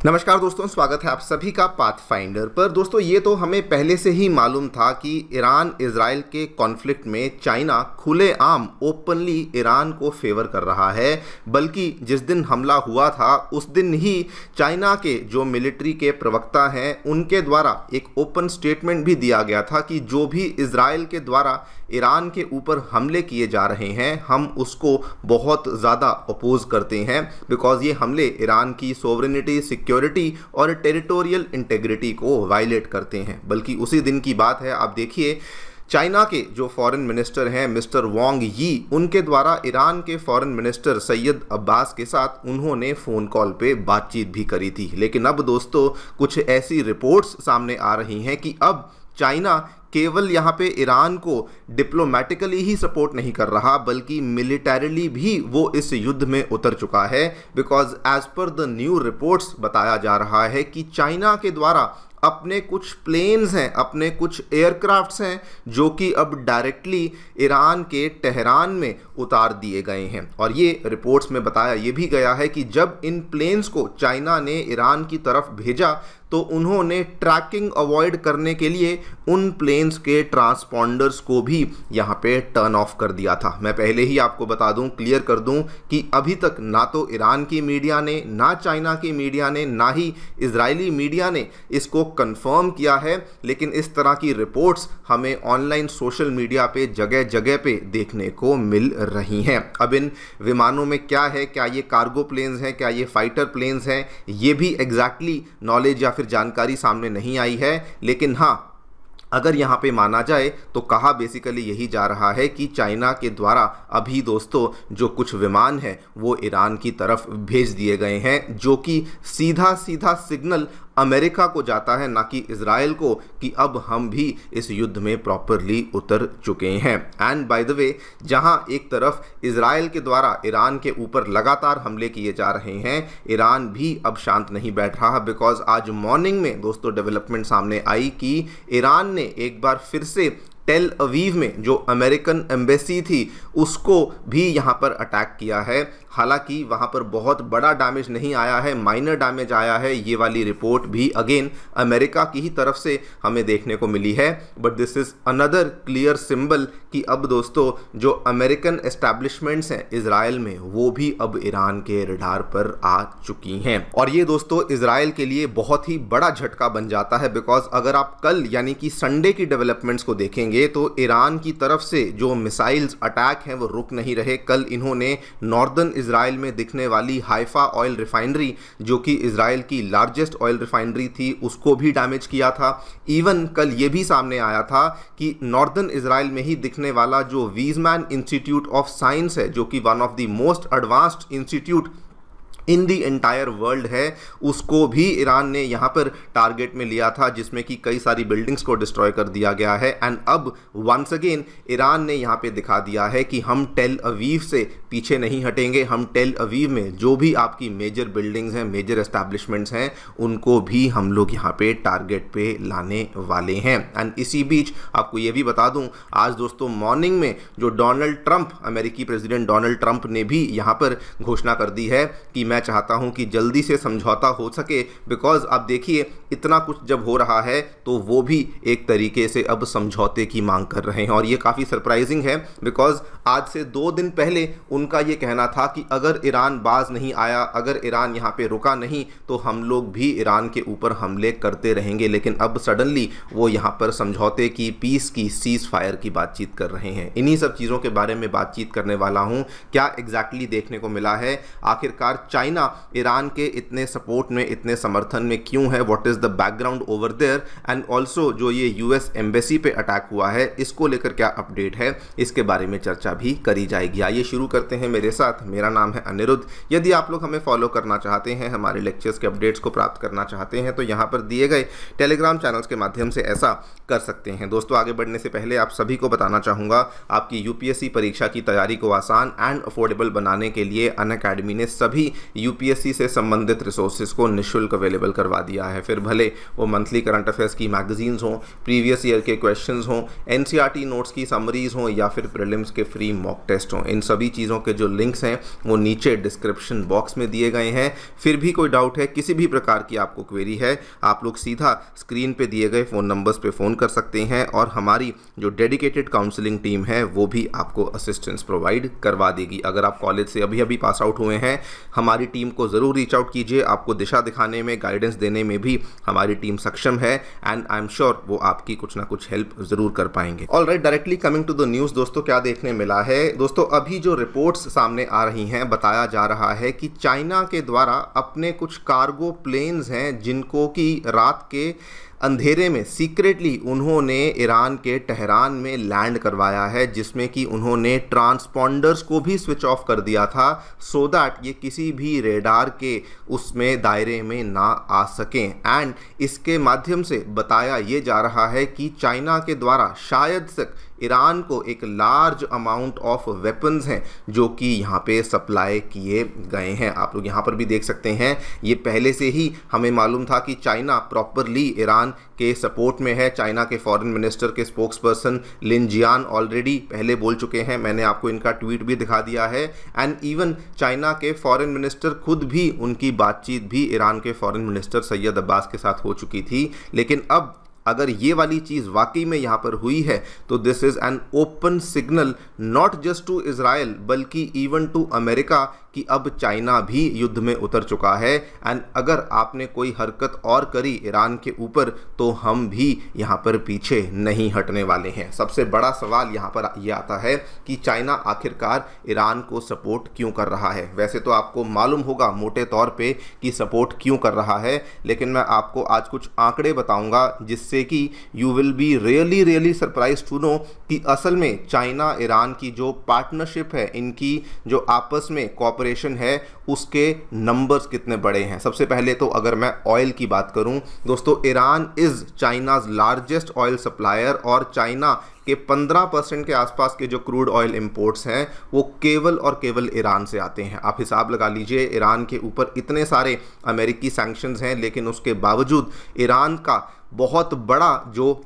नमस्कार दोस्तों, स्वागत है आप सभी का पाथफाइंडर पर। दोस्तों, ये तो हमें पहले से ही मालूम था कि ईरान इजराइल के कॉन्फ्लिक्ट में चाइना खुलेआम ओपनली ईरान को फेवर कर रहा है। बल्कि जिस दिन हमला हुआ था उस दिन ही चाइना के जो मिलिट्री के प्रवक्ता हैं उनके द्वारा एक ओपन स्टेटमेंट भी दिया गया था कि जो भी इजराइल के द्वारा ईरान के ऊपर हमले किए जा रहे हैं हम उसको बहुत ज़्यादा अपोज करते हैं, बिकॉज ये हमले ईरान की सोवरेनिटी, सिक्योरिटी और टेरिटोरियल इंटेग्रिटी को वायलेट करते हैं। बल्कि उसी दिन की बात है, आप देखिए चाइना के जो फॉरेन मिनिस्टर हैं मिस्टर वांग यी, उनके द्वारा ईरान के फॉरेन मिनिस्टर सैयद अब्बास के साथ उन्होंने फ़ोन कॉल पे बातचीत भी करी थी। लेकिन अब दोस्तों कुछ ऐसी रिपोर्ट्स सामने आ रही हैं कि अब चाइना केवल यहाँ पे ईरान को डिप्लोमेटिकली ही सपोर्ट नहीं कर रहा बल्कि मिलिटरीली भी वो इस युद्ध में उतर चुका है। Because as per the new reports बताया जा रहा है कि चाइना के द्वारा अपने कुछ प्लेन्स हैं, अपने कुछ एयरक्राफ्ट्स हैं जो कि अब डायरेक्टली ईरान के तेहरान में उतार दिए गए हैं। और ये रिपोर्ट्स में बताया ये भी गया है कि जब इन प्लेन्स को चाइना ने ईरान की तरफ भेजा तो उन्होंने ट्रैकिंग अवॉइड करने के लिए उन प्लेन्स के ट्रांसपॉन्डर्स को भी यहाँ पे टर्न ऑफ कर दिया था। मैं पहले ही आपको बता दूं, क्लियर कर दूं कि अभी तक ना तो ईरान की मीडिया ने, ना चाइना की मीडिया ने, ना ही इजरायली मीडिया ने इसको कंफर्म किया है। लेकिन इस तरह की रिपोर्ट्स हमें ऑनलाइन सोशल मीडिया पे जगह जगह पे देखने को मिल रही हैं। अब इन विमानों में क्या है, क्या ये कार्गो प्लेन्स हैं, क्या ये फाइटर प्लेन्स हैं, ये भी एग्जैक्टली नॉलेज या फिर जानकारी सामने नहीं आई है। लेकिन हाँ, अगर यहाँ पे माना जाए तो कहा बेसिकली यही जा रहा है कि चाइना के द्वारा अभी दोस्तों जो कुछ विमान हैं वो ईरान की तरफ भेज दिए गए हैं, जो कि सीधा सीधा सिग्नल अमेरिका को जाता है, ना कि इजराइल को, कि अब हम भी इस युद्ध में प्रॉपरली उतर चुके हैं। एंड बाय द वे, जहां एक तरफ इजराइल के द्वारा ईरान के ऊपर लगातार हमले किए जा रहे हैं, ईरान भी अब शांत नहीं बैठ रहा। बिकॉज आज मॉर्निंग में दोस्तों डेवलपमेंट सामने आई कि ईरान ने एक बार फिर से टेल अवीव में जो अमेरिकन एम्बेसी थी उसको भी यहाँ पर अटैक किया है। हालांकि वहाँ पर बहुत बड़ा डैमेज नहीं आया है, माइनर डैमेज आया है। ये वाली रिपोर्ट भी अगेन अमेरिका की ही तरफ से हमें देखने को मिली है। But this is another clear symbol कि अब दोस्तों जो अमेरिकन एस्टैब्लिशमेंट्स हैं इजराइल में वो भी अब ईरान के रडार पर आ चुकी हैं। और ये दोस्तों इजराइल के लिए बहुत ही बड़ा झटका बन जाता है। बिकॉज अगर आप कल यानी कि संडे की डेवलपमेंट्स को देखेंगे तो ईरान की तरफ से जो मिसाइल्स अटैक हैं वो रुक नहीं रहे। कल इन्होंने नॉर्दर्न इजराइल में दिखने वाली हाइफा ऑयल रिफाइनरी, जो कि इजराइल की लार्जेस्ट ऑयल रिफाइनरी थी, उसको भी डैमेज किया था। इवन कल ये भी सामने आया था कि नॉर्दर्न इजराइल में ही दिखने वाला जो वीजमैन इंस्टीट्यूट ऑफ साइंस है, जो कि one of the most advanced institute in the entire world है, उसको भी ईरान ने यहाँ पर टारगेट में लिया था, जिसमें कि कई सारी बिल्डिंग्स को डिस्ट्रॉय कर दिया गया है। एंड अब वंस अगेन ईरान ने यहाँ पे दिखा दिया है कि हम टेल अवीव से पीछे नहीं हटेंगे। हम टेल अवीव में जो भी आपकी मेजर बिल्डिंग्स हैं, मेजर एस्टैब्लिशमेंट्स हैं, उनको भी हम लोग यहाँ पे टारगेट पे लाने वाले हैं। एंड इसी बीच आपको ये भी बता दूँ, आज दोस्तों मॉर्निंग में जो डोनाल्ड ट्रंप, अमेरिकी प्रेसिडेंट डोनाल्ड ट्रंप ने भी यहाँ पर घोषणा कर दी है कि मैं चाहता हूं कि जल्दी से समझौता हो सके। बिकॉज आप देखिए इतना कुछ जब हो रहा है तो वो भी एक तरीके से अब समझौते की मांग कर रहे हैं। और ये काफ़ी सरप्राइजिंग है बिकॉज आज से 2 दिन पहले उनका ये कहना था कि अगर ईरान बाज नहीं आया, अगर ईरान यहाँ पे रुका नहीं तो हम लोग भी ईरान के ऊपर हमले करते रहेंगे। लेकिन अब सडनली वो यहाँ पर समझौते की, पीस की, सीज फायर की बातचीत कर रहे हैं। इन्हीं सब चीज़ों के बारे में बातचीत करने वाला हूँ। क्या एग्जैक्टली देखने को मिला है, आखिरकार चाइना ईरान के इतने सपोर्ट में, इतने समर्थन में क्यों है, what is the background over there, and also जो ये यूएस एम्बेसी पे अटैक हुआ है इसको लेकर क्या अपडेट है, इसके बारे में चर्चा भी करी जाएगी। आइए शुरू करते हैं मेरे साथ। मेरा नाम है अनिरुद्ध। यदि आप लोग हमें फॉलो करना चाहते हैं, हमारे लेक्चर्स के अपडेट्स को प्राप्त करना चाहते हैं तो यहाँ पर दिए गए टेलीग्राम चैनल्स के माध्यम से ऐसा कर सकते हैं। दोस्तों आगे बढ़ने से पहले आप सभी को बताना चाहूँगा, आपकी यूपीएससी परीक्षा की तैयारी को आसान एंड अफोर्डेबल बनाने के लिए अनअकैडमी ने सभी यूपीएससी से संबंधित रिसोर्सेज को निःशुल्क अवेलेबल करवा दिया है। फिर भले वो मंथली करंट अफेयर्स की मैगजीन्स हों, प्रीवियस ईयर के क्वेश्चंस हों, एनसीईआरटी नोट्स की समरीज हों या फिर प्रीलिम्स के फ्री मॉक टेस्ट हों, इन सभी चीज़ों के जो लिंक्स हैं वो नीचे डिस्क्रिप्शन बॉक्स में दिए गए हैं। फिर भी कोई डाउट है, किसी भी प्रकार की आपको क्वेरी है, आप लोग सीधा स्क्रीन पे दिए गए फ़ोन नंबर्स पे फ़ोन कर सकते हैं और हमारी जो डेडिकेटेड काउंसलिंग टीम है वो भी आपको असिस्टेंस प्रोवाइड करवा देगी। अगर आप कॉलेज से अभी अभी पास आउट हुए हैं, हमारी टीम को ज़रूर रीच आउट कीजिए। आपको दिशा दिखाने में, गाइडेंस देने में भी हमारी टीम सक्षम है एंड आई एम श्योर वो आपकी कुछ ना कुछ हेल्प ज़रूर कर पाएंगे। Alright, directly coming to the news दोस्तों, क्या देखने मिला है दोस्तों, अभी जो रिपोर्ट्स सामने आ रही हैं, बताया जा रहा है कि चाइना के द्वारा अपने कुछ कार्गो प्लेन्स हैं जिनको कि रात के अंधेरे में सीक्रेटली उन्होंने ईरान के टहरान में लैंड करवाया है, जिसमें कि उन्होंने ट्रांसपॉन्डर्स को भी स्विच ऑफ कर दिया था सो दैट ये किसी भी रेडार के उसमें दायरे में ना आ सकें। एंड इसके माध्यम से बताया ये जा रहा है कि चाइना के द्वारा शायद तक ईरान को एक लार्ज अमाउंट ऑफ वेपन्स हैं जो कि यहाँ पे सप्लाई किए गए हैं। आप लोग यहाँ पर भी देख सकते हैं, ये पहले से ही हमें मालूम था कि चाइना प्रॉपरली ईरान के सपोर्ट में है। चाइना के फॉरेन मिनिस्टर के स्पोक्स पर्सन लिन जियान ऑलरेडी पहले बोल चुके हैं, मैंने आपको इनका ट्वीट भी दिखा दिया है। एंड इवन चाइना के फॉरेन मिनिस्टर खुद भी, उनकी बातचीत भी ईरान के फॉरेन मिनिस्टर सैयद अब्बास के साथ हो चुकी थी। लेकिन अब अगर ये वाली चीज़ वाकई में यहाँ पर हुई है तो this is an open signal not just to Israel बल्कि इवन टू अमेरिका कि अब चाइना भी युद्ध में उतर चुका है। एंड अगर आपने कोई हरकत और करी ईरान के ऊपर तो हम भी यहाँ पर पीछे नहीं हटने वाले हैं। सबसे बड़ा सवाल यहाँ पर यह आता है कि चाइना आखिरकार ईरान को सपोर्ट क्यों कर रहा है। वैसे तो आपको मालूम होगा मोटे तौर पे कि सपोर्ट क्यों कर रहा है, लेकिन मैं आपको आज कुछ आंकड़े बताऊंगा जिससे कि you will be really surprise to know कि असल में चाइना ईरान की जो पार्टनरशिप है, इनकी जो आपस में कॉपरेशन है, उसके नंबर्स कितने बड़े हैं। सबसे पहले तो अगर मैं ऑयल की बात करूं दोस्तों, Iran is China's largest oil supplier और चाइना के 15% के आसपास के जो क्रूड ऑयल इंपोर्ट्स हैं वो केवल और केवल ईरान से आते हैं। आप हिसाब लगा लीजिए, ईरान के ऊपर इतने सारे अमेरिकी सैंक्शंस हैं लेकिन उसके बावजूद ईरान का बहुत बड़ा जो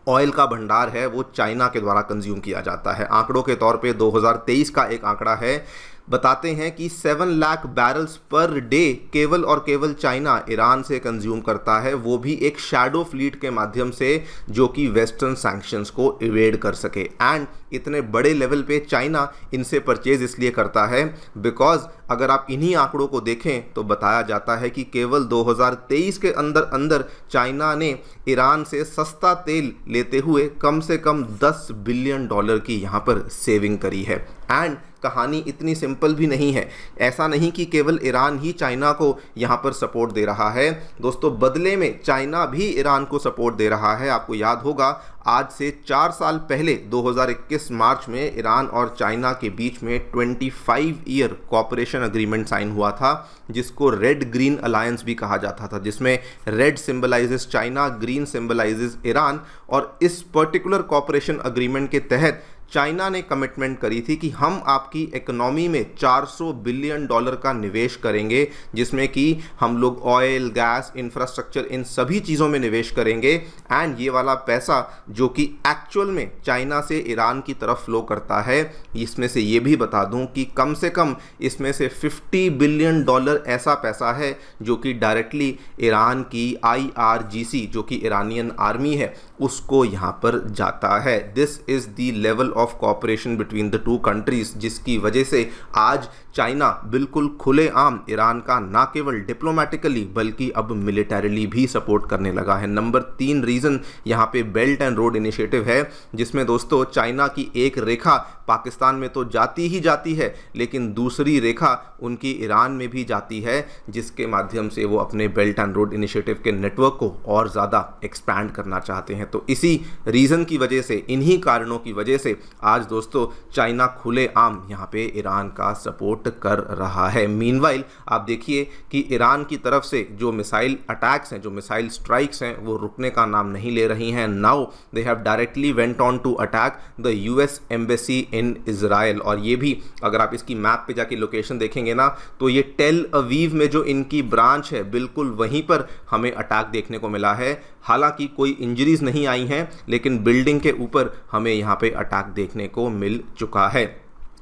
ऑयल का भंडार है वो चाइना के द्वारा कंज्यूम किया जाता है। आंकड़ों के तौर पे 2023 का एक आंकड़ा है, बताते हैं कि 7 लाख बैरल्स पर डे केवल और केवल चाइना ईरान से कंज्यूम करता है, वो भी एक शैडो फ्लीट के माध्यम से जो कि वेस्टर्न सैंक्शंस को इवेड कर सके। एंड इतने बड़े लेवल पे चाइना इनसे परचेज इसलिए करता है बिकॉज अगर आप इन्हीं आंकड़ों को देखें तो बताया जाता है कि केवल 2023 के अंदर चाइना ने ईरान से सस्ता तेल लेते हुए कम से कम $10 बिलियन की यहाँ पर सेविंग करी है। एंड कहानी इतनी सिंपल भी नहीं है, ऐसा नहीं कि केवल ईरान ही चाइना को यहाँ पर सपोर्ट दे रहा है दोस्तों, बदले में चाइना भी ईरान को सपोर्ट दे रहा है। आपको याद होगा आज से 4 साल पहले 2021 मार्च में ईरान और चाइना के बीच में 25 ईयर कॉपरेशन एग्रीमेंट साइन हुआ था जिसको रेड ग्रीन अलायंस भी कहा जाता था, जिसमें red symbolizes China, green symbolizes Iran. और इस पर्टिकुलर कॉपरेशन एग्रीमेंट के तहत चाइना ने कमिटमेंट करी थी कि हम आपकी इकोनॉमी में $400 बिलियन का निवेश करेंगे, जिसमें कि हम लोग ऑयल, गैस, इंफ्रास्ट्रक्चर, इन सभी चीज़ों में निवेश करेंगे। एंड ये वाला पैसा जो कि एक्चुअल में चाइना से ईरान की तरफ फ्लो करता है, इसमें से ये भी बता दूं कि कम से कम इसमें से $50 बिलियन ऐसा पैसा है जो कि डायरेक्टली ईरान की IRGC जो कि ईरानियन आर्मी है उसको यहाँ पर जाता है। This is the level of cooperation between the two countries, जिसकी वजह से आज चाइना बिल्कुल खुलेआम ईरान का ना केवल डिप्लोमेटिकली बल्कि अब मिलिटरीली भी सपोर्ट करने लगा है। नंबर 3 रीज़न यहाँ पे बेल्ट एंड रोड इनिशिएटिव है, जिसमें दोस्तों चाइना की एक रेखा पाकिस्तान में तो जाती ही जाती है, लेकिन दूसरी रेखा उनकी ईरान में भी जाती है, जिसके माध्यम से वो अपने बेल्ट एंड रोड इनिशिएटिव के नेटवर्क को और ज़्यादा एक्सपैंड करना चाहते हैं। तो इसी रीज़न की वजह से, इन्हीं कारणों की वजह से आज दोस्तों चाइना खुलेआम यहाँ पे ईरान का सपोर्ट कर रहा है। मीनवाइल आप देखिए कि ईरान की तरफ से जो मिसाइल अटैक्स हैं, जो मिसाइल स्ट्राइक्स हैं, वो रुकने का नाम नहीं ले रही हैं। Now they have directly went on to attack the US embassy in Israel. और ये भी अगर आप इसकी मैप पे जाके लोकेशन देखेंगे ना, तो ये टेल अवीव में जो इनकी ब्रांच है, बिल्कुल वहीं पर हमें अटैक देखने को मिला है। हालांकि कोई इंजरीज नहीं आई हैं, लेकिन बिल्डिंग के ऊपर हमें यहाँ पे अटैक देखने को मिल चुका है।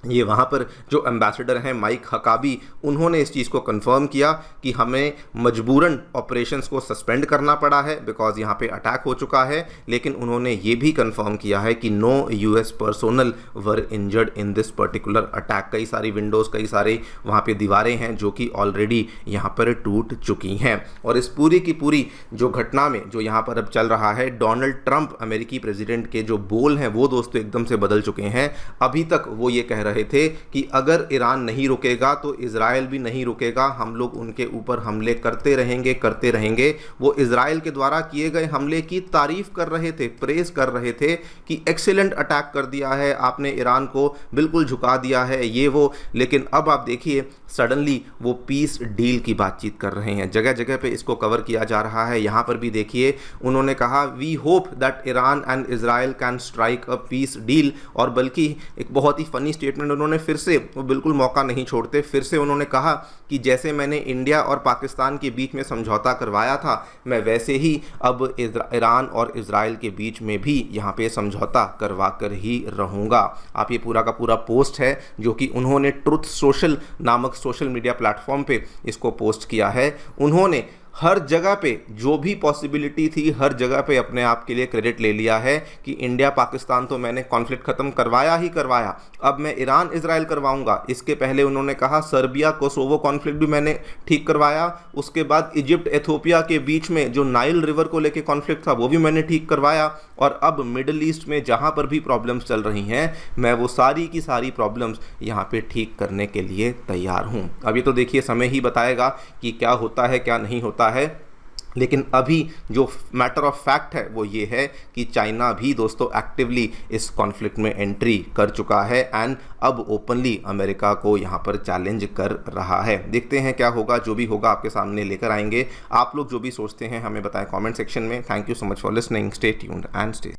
ये वहाँ पर जो एम्बेसडर हैं माइक हकाबी, उन्होंने इस चीज़ को कंफर्म किया कि हमें मजबूरन ऑपरेशंस को सस्पेंड करना पड़ा है बिकॉज यहाँ पे अटैक हो चुका है। लेकिन उन्होंने ये भी कंफर्म किया है कि no US personnel were injured in this particular attack. कई सारी विंडोज़, कई सारे वहाँ पे दीवारें हैं जो कि ऑलरेडी यहाँ पर टूट चुकी हैं। और इस पूरी की पूरी जो घटना में जो यहाँ पर अब चल रहा है, डोनाल्ड ट्रंप अमेरिकी प्रेसिडेंट के जो बोल हैं वो दोस्तों एकदम से बदल चुके हैं। अभी तक वो ये कह रहे थे कि अगर ईरान नहीं रुकेगा तो इजराइल भी नहीं रुकेगा, हम लोग उनके ऊपर हमले करते रहेंगे। वो इजराइल के द्वारा किए गए हमले की तारीफ कर रहे थे, प्रेज कर रहे थे कि एक्सीलेंट अटैक कर दिया है आपने, ईरान को बिल्कुल झुका दिया है, ये वो। लेकिन अब आप देखिए सडनली वो पीस डील की बातचीत कर रहे हैं। जगह जगह पे इसको कवर किया जा रहा है। यहाँ पर भी देखिए उन्होंने कहा we hope that Iran and Israel can strike a peace deal. और बल्कि एक बहुत ही फनी स्टेटमेंट उन्होंने फिर से, वो बिल्कुल मौका नहीं छोड़ते, फिर से उन्होंने कहा कि जैसे मैंने इंडिया और पाकिस्तान के बीच में समझौता करवाया था, मैं वैसे ही अब ईरान और इजराइल के बीच में भी यहाँ पे समझौता करवा कर ही रहूँगा। आप ये पूरा का पूरा पोस्ट है जो कि उन्होंने ट्रुथ सोशल नामक सोशल मीडिया प्लेटफॉर्म पे इसको पोस्ट किया है। उन्होंने हर जगह पे जो भी पॉसिबिलिटी थी, हर जगह पे अपने आप के लिए क्रेडिट ले लिया है कि इंडिया पाकिस्तान तो मैंने कॉन्फ्लिक्ट ख़त्म करवाया ही करवाया, अब मैं ईरान इजराइल करवाऊंगा। इसके पहले उन्होंने कहा सर्बिया कोसोवो कॉन्फ्लिक्ट भी मैंने ठीक करवाया। उसके बाद इजिप्ट एथोपिया के बीच में जो नाइल रिवर को लेके कॉन्फ्लिक्ट था वो भी मैंने ठीक करवाया। और अब मिडल ईस्ट में जहाँ पर भी प्रॉब्लम्स चल रही हैं, मैं वो सारी की सारी प्रॉब्लम्स यहाँ पे ठीक करने के लिए तैयार हूँ। अभी तो देखिए समय ही बताएगा कि क्या होता है क्या नहीं होता है। लेकिन अभी जो मैटर ऑफ फैक्ट है वो ये है कि चाइना भी दोस्तों एक्टिवली इस कॉन्फ्लिक्ट में एंट्री कर चुका है एंड अब ओपनली अमेरिका को यहाँ पर चैलेंज कर रहा है। देखते हैं क्या होगा, जो भी होगा आपके सामने लेकर आएंगे। आप लोग जो भी सोचते हैं हमें बताएं कमेंट सेक्शन में। Thank you so much for listening, stay tuned and stay